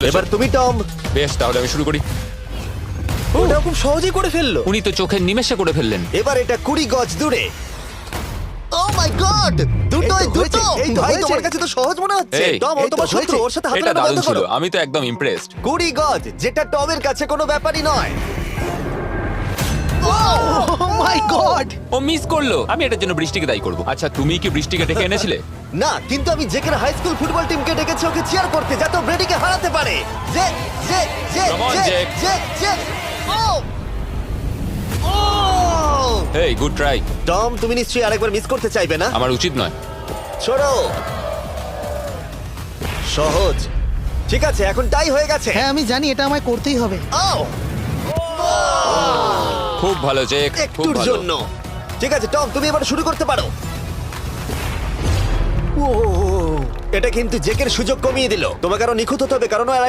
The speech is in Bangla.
এবার তুমি টম। বেশ, তাহলে আমি শুরু করি। ওটা খুব সহজেই করে ফেললো। উনি তো চোখের নিমেষে করে ফেললেন। এবার এটা 20 গজ দূরে। ও মাই গড, দুটোই দুটো। ভাই তোমার কাছে তো সহজ মনে হচ্ছে। এই, টম ও তোমার শত্রু, ওর সাথে হাত এটা মেলানো দারুণ বন্ধ ছিল, করো। আমি তো একদম ইমপ্রেসড। 20 গজ, যেটা টমের কাছে কোনো ব্যাপারই নয়। ও মাই গড! ও মিস করলো। আমি এটার জন্য বৃষ্টিকে দায়ী করব। আচ্ছা, তুমি কি বৃষ্টিকে ডেকে এনেছিলে? না, কিন্তু আমি জেকের হাই স্কুল ফুটবল টিমকে ডেকেছি ওকে চিয়ার করতে, যাতে ও ব্রেডিকে হারাতে পারে। J J J Come on, J Jake. J J. ও ও হেই, গুড ট্রাই। টম, তুমি নিশ্চয়ই আরেকবার মিস করতে চাইবে না? আমার উচিত নয়। ছোড়ো। সহজ। ঠিক আছে, এখন টাই হয়ে গেছে। হ্যাঁ আমি জানি এটা আমায় করতেই হবে। ও খুব ভালো জেক, খুব একটুর ভালো। জন্য। ঠিক আছে টম, তুমি এবার শুরু করতে পারো। ও, এটা কিন্তু জেকের সুযোগ কমিয়ে দিল। তোমাকে আরো নিখুঁত হতে হবে, কারণ ও আর